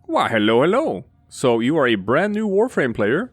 Why, hello. So you are a brand new Warframe player.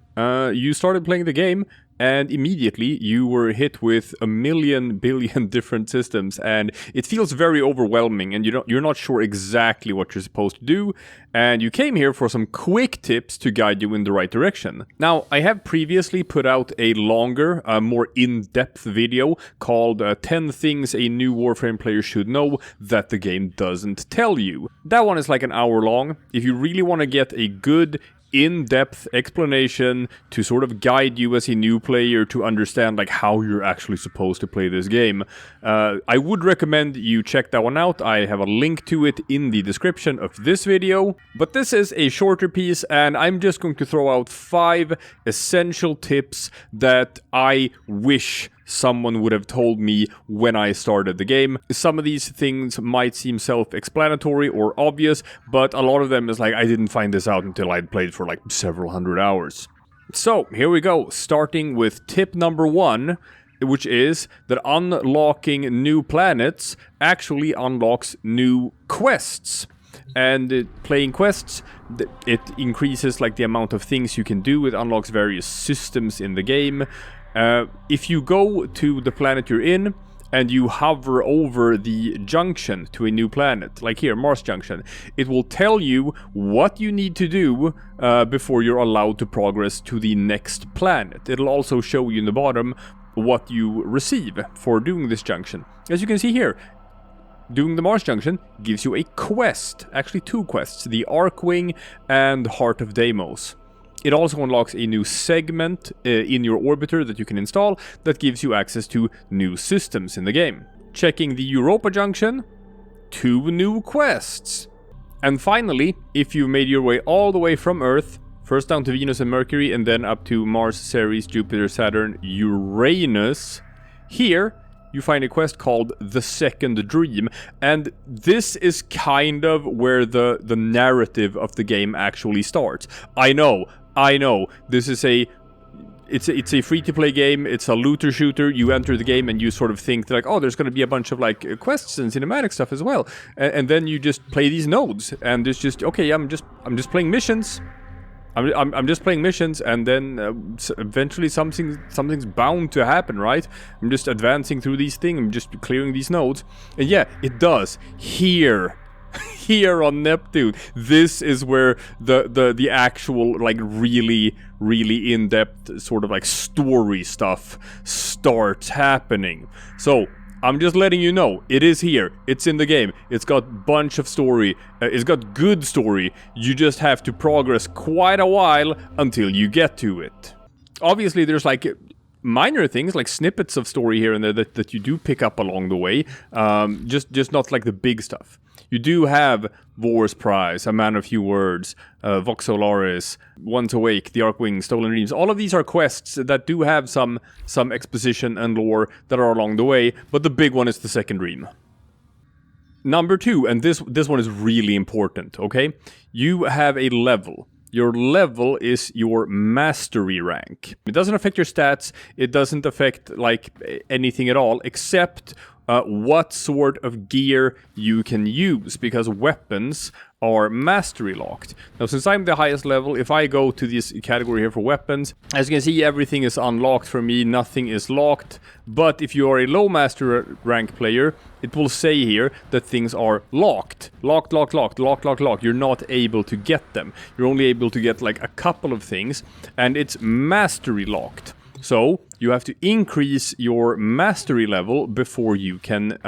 You started playing the game, and immediately you were hit with a million billion different systems, and it feels very overwhelming, and you're not sure exactly what you're supposed to do, and you came here for some quick tips to guide you in the right direction. Now, I have previously put out a longer, more in-depth video called 10 things a new Warframe player should know that the game doesn't tell you. That one is like an hour long. If you really want to get a good in-depth explanation to sort of guide you as a new player to understand like how you're actually supposed to play this game, I would recommend you check that one out. I have a link to it in the description of this video. But this is a shorter piece, and I'm just going to throw out 5 essential tips that I wish someone would have told me when I started the game. Some of these things might seem self-explanatory or obvious, but a lot of them is like, I didn't find this out until I'd played for like several hundred hours. So, here we go, starting with tip number 1, which is that unlocking new planets actually unlocks new quests. And playing quests, it increases like the amount of things you can do. It unlocks various systems in the game. If you go to the planet you're in and you hover over the junction to a new planet, like here, Mars Junction, it will tell you what you need to do before you're allowed to progress to the next planet. It'll also show you in the bottom what you receive for doing this junction. As you can see here, doing the Mars Junction gives you a quest, actually 2 quests, the Archwing and Heart of Deimos. It also unlocks a new segment in your orbiter that you can install that gives you access to new systems in the game. Checking the Europa Junction, 2 new quests. And finally, if you made your way all the way from Earth, first down to Venus and Mercury and then up to Mars, Ceres, Jupiter, Saturn, Uranus, here you find a quest called The Second Dream, and this is kind of where the narrative of the game actually starts. I know, this is it's a free-to-play game, it's a looter shooter. You enter the game and you sort of think like, oh, there's gonna be a bunch of like quests and cinematic stuff as well. And then you just play these nodes, and it's just, okay, I'm just playing missions. I'm just playing missions, and then eventually something's bound to happen, right? I'm just advancing through these things, I'm just clearing these nodes. And yeah, it does. Here on Neptune, this is where the actual like really in-depth sort of like story stuff starts happening. So I'm just letting you know, it is here, it's in the game, it's got a bunch of story, it's got good story, you just have to progress quite a while until you get to it. Obviously there's like minor things, like snippets of story here and there that you do pick up along the way, just not like the big stuff. You do have Vor's Prize, A Man of Few Words, Vox Solaris, Once Awake, The Archwing, Stolen Dreams. All of these are quests that do have some exposition and lore that are along the way, but the big one is The Second Dream. Number 2, and this one is really important, okay? You have a level. Your level is your mastery rank. It doesn't affect your stats, it doesn't affect like anything at all, except what sort of gear you can use, because weapons are mastery locked. Now, since I'm the highest level, if I go to this category here for weapons, as you can see, everything is unlocked for me, nothing is locked. But if you are a low master rank player, it will say here that things are locked. Locked. You're not able to get them. You're only able to get like a couple of things, and it's mastery locked. So you have to increase your mastery level before you can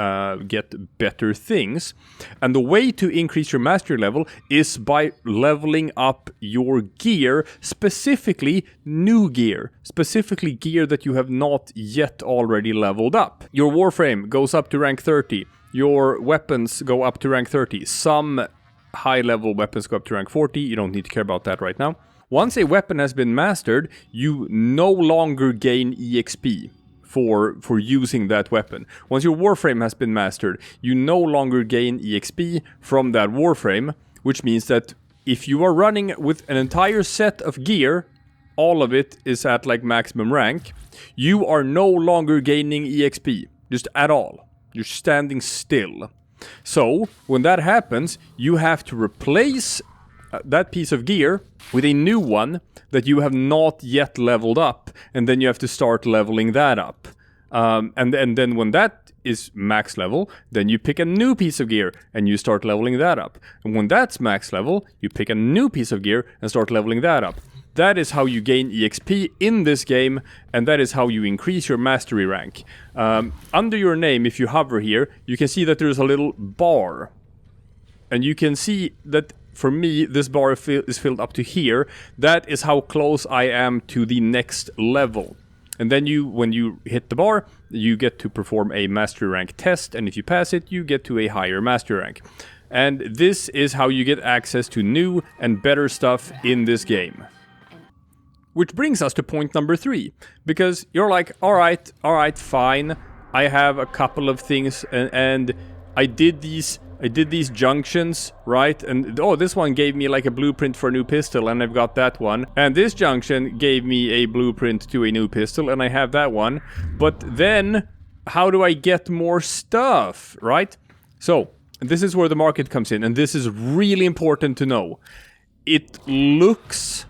get better things. And the way to increase your mastery level is by leveling up your gear, specifically new gear. Specifically gear that you have not yet already leveled up. Your Warframe goes up to rank 30. Your weapons go up to rank 30. Some high-level weapons go up to rank 40. You don't need to care about that right now. Once a weapon has been mastered, you no longer gain EXP for using that weapon. Once your Warframe has been mastered, you no longer gain EXP from that Warframe, which means that if you are running with an entire set of gear, all of it is at like maximum rank, you are no longer gaining EXP, just at all. You're standing still. So, when that happens, you have to replace that piece of gear with a new one that you have not yet leveled up, and then you have to start leveling that up. And then when that is max level, then you pick a new piece of gear and you start leveling that up. And when that's max level, you pick a new piece of gear and start leveling that up. That is how you gain EXP in this game, and that is how you increase your mastery rank. Under your name, if you hover here, you can see that there's a little bar. And you can see that, for me, this bar is filled up to here. That is how close I am to the next level. And then when you hit the bar, you get to perform a mastery rank test, and if you pass it, you get to a higher mastery rank. And this is how you get access to new and better stuff in this game. Which brings us to point number 3, because you're like, alright, fine, I have a couple of things, and I did these junctions, right? And oh, this one gave me like a blueprint for a new pistol, and I've got that one. And this junction gave me a blueprint to a new pistol, and I have that one. But then, how do I get more stuff, right? So, this is where the market comes in, and this is really important to know. It looks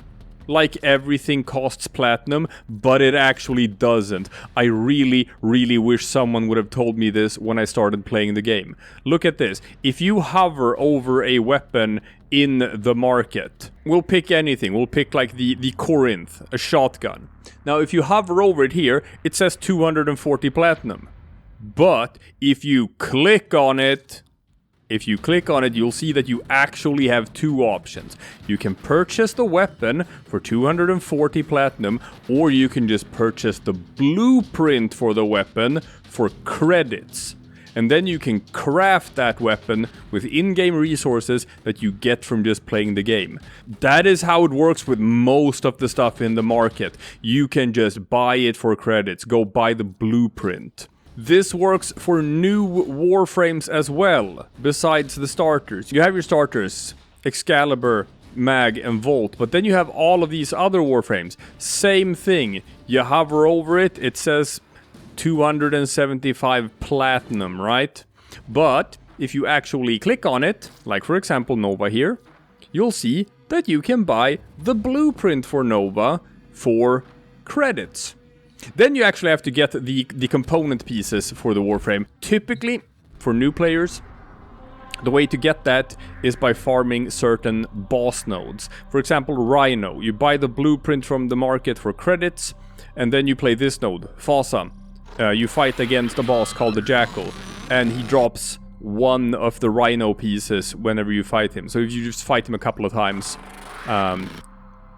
like everything costs platinum, but it actually doesn't. I really, really wish someone would have told me this when I started playing the game. Look at this. If you hover over a weapon in the market, we'll pick anything. We'll pick like the Corinth, a shotgun. Now, if you hover over it here, it says 240 platinum. But if you click on it, you'll see that you actually have two options. You can purchase the weapon for 240 platinum, or you can just purchase the blueprint for the weapon for credits. And then you can craft that weapon with in-game resources that you get from just playing the game. That is how it works with most of the stuff in the market. You can just buy it for credits, go buy the blueprint. This works for new Warframes as well, besides the starters. You have your starters, Excalibur, Mag, and Volt, but then you have all of these other Warframes. Same thing. You hover over it, it says 275 platinum, right? But if you actually click on it, like for example Nova here, you'll see that you can buy the blueprint for Nova for credits. Then you actually have to get the component pieces for the Warframe. Typically, for new players, the way to get that is by farming certain boss nodes. For example, Rhino. You buy the blueprint from the market for credits, and then you play this node, Fasa. You fight against a boss called the Jackal, and he drops one of the Rhino pieces whenever you fight him. So if you just fight him a couple of times,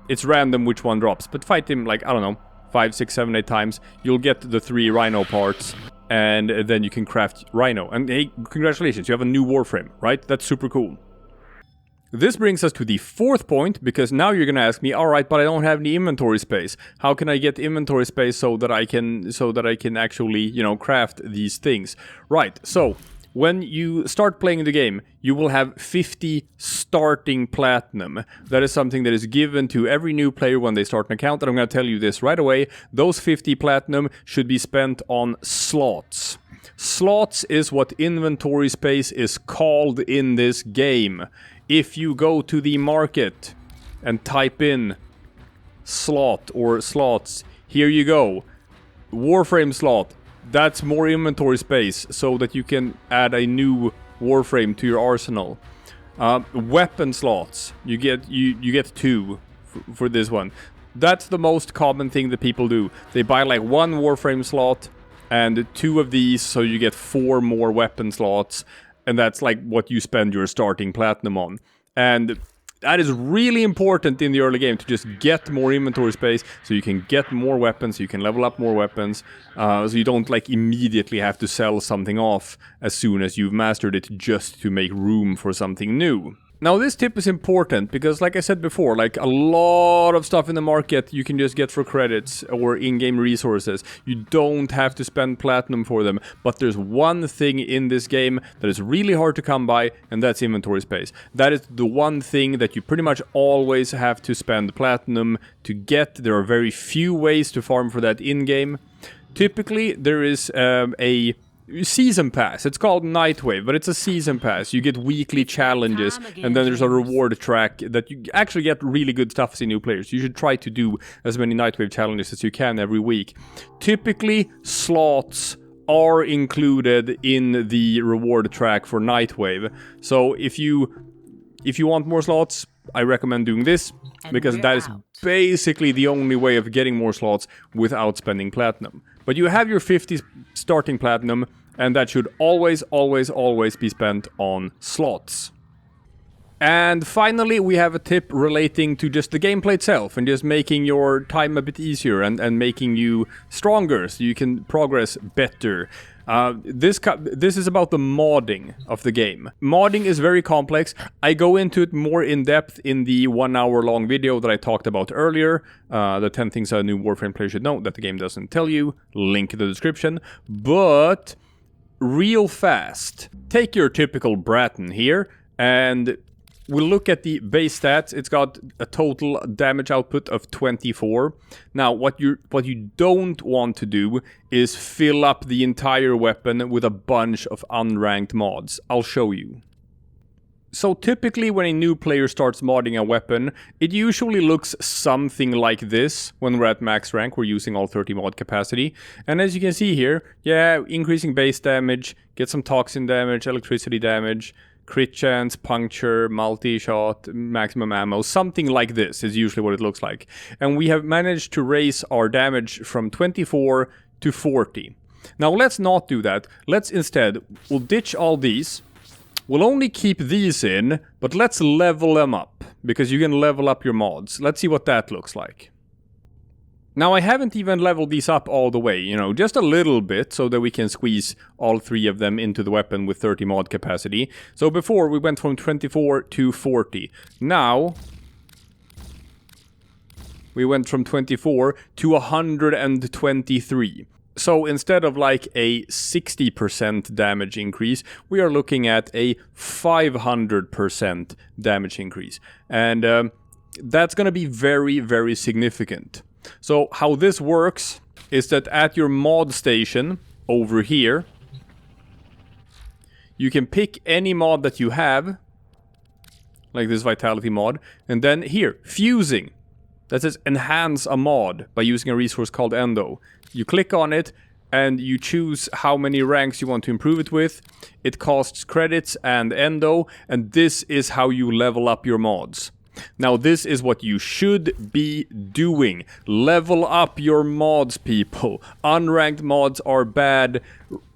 it's random which one drops. But fight him, like, I don't know, 5, 6, 7, 8 times, you'll get the 3 Rhino parts, and then you can craft Rhino. And hey, congratulations, you have a new Warframe, right? That's super cool. This brings us to the 4th point, because now you're gonna ask me, alright, but I don't have any inventory space. How can I get inventory space so that I can actually, you know, craft these things? Right, so when you start playing the game, you will have 50 starting platinum. That is something that is given to every new player when they start an account, and I'm going to tell you this right away. Those 50 platinum should be spent on slots. Slots is what inventory space is called in this game. If you go to the market and type in slot or slots, here you go. Warframe slot. That's more inventory space so that you can add a new Warframe to your arsenal. Weapon slots. You get 2 for this one. That's the most common thing that people do. They buy like 1 Warframe slot and 2 of these, so you get 4 more weapon slots, and that's like what you spend your starting platinum on. And that is really important in the early game, to just get more inventory space so you can get more weapons, so you can level up more weapons, so you don't like immediately have to sell something off as soon as you've mastered it just to make room for something new. Now this tip is important because, like I said before, like a lot of stuff in the market you can just get for credits or in-game resources. You don't have to spend platinum for them, but there's one thing in this game that is really hard to come by, and that's inventory space. That is the one thing that you pretty much always have to spend platinum to get. There are very few ways to farm for that in-game. Typically there is a season pass. It's called Nightwave, but it's a season pass. You get weekly challenges, and then there's a reward track that you actually get really good stuff as a new player. So you should try to do as many Nightwave challenges as you can every week. Typically, slots are included in the reward track for Nightwave. So if you want more slots, I recommend doing this, because that is basically the only way of getting more slots without spending platinum. But you have your 50 starting platinum, and that should always, always, always be spent on slots. And finally, we have a tip relating to just the gameplay itself, and just making your time a bit easier, and making you stronger, so you can progress better. This is about the modding of the game. Modding is very complex. I go into it more in depth in the 1 hour long video that I talked about earlier. The 10 things a new Warframe player should know that the game doesn't tell you. Link in the description. But real fast, take your typical Bratton here, and we'll look at the base stats. It's got a total damage output of 24. Now, what you don't want to do is fill up the entire weapon with a bunch of unranked mods. I'll show you. So typically when a new player starts modding a weapon, it usually looks something like this. When we're at max rank, we're using all 30 mod capacity. And as you can see here, yeah, increasing base damage, get some toxin damage, electricity damage, crit chance, puncture, multi-shot, maximum ammo, something like this is usually what it looks like. And we have managed to raise our damage from 24 to 40. Now let's not do that. Let's instead, we'll ditch all these. We'll only keep these in, but let's level them up, because you can level up your mods. Let's see what that looks like. Now, I haven't even leveled these up all the way, you know, just a little bit, so that we can squeeze all 3 of them into the weapon with 30 mod capacity. So before, we went from 24 to 40. Now, we went from 24 to 123. So instead of like a 60% damage increase, we are looking at a 500% damage increase. And that's going to be very, very significant. So how this works is that at your mod station over here, you can pick any mod that you have, like this vitality mod, and then here, fusing. That says enhance a mod by using a resource called Endo. You click on it and you choose how many ranks you want to improve it with. It costs credits and Endo, and this is how you level up your mods. Now, this is what you should be doing. Level up your mods, people. Unranked mods are bad.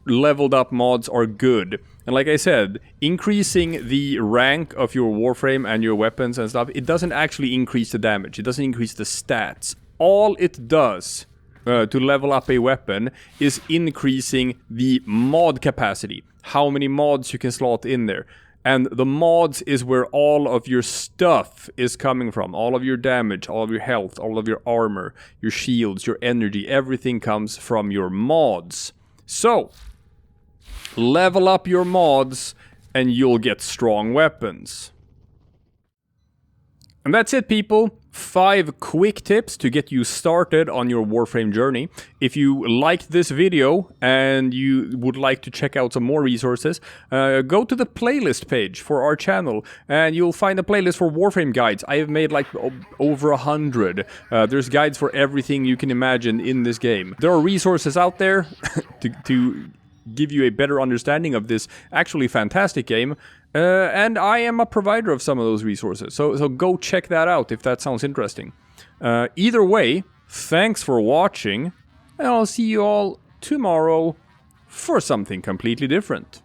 Leveled up mods are good. And like I said, increasing the rank of your Warframe and your weapons and stuff, it doesn't actually increase the damage. It doesn't increase the stats. All it does to level up a weapon is increasing the mod capacity. How many mods you can slot in there. And the mods is where all of your stuff is coming from. All of your damage, all of your health, all of your armor, your shields, your energy. Everything comes from your mods. So, level up your mods and you'll get strong weapons. And that's it, people. 5 quick tips to get you started on your Warframe journey. If you liked this video and you would like to check out some more resources, go to the playlist page for our channel and you'll find a playlist for Warframe guides. I have made like over 100. There's guides for everything you can imagine in this game. There are resources out there to give you a better understanding of this actually fantastic game. And I am a provider of some of those resources. So go check that out if that sounds interesting. Either way, thanks for watching. And I'll see you all tomorrow for something completely different.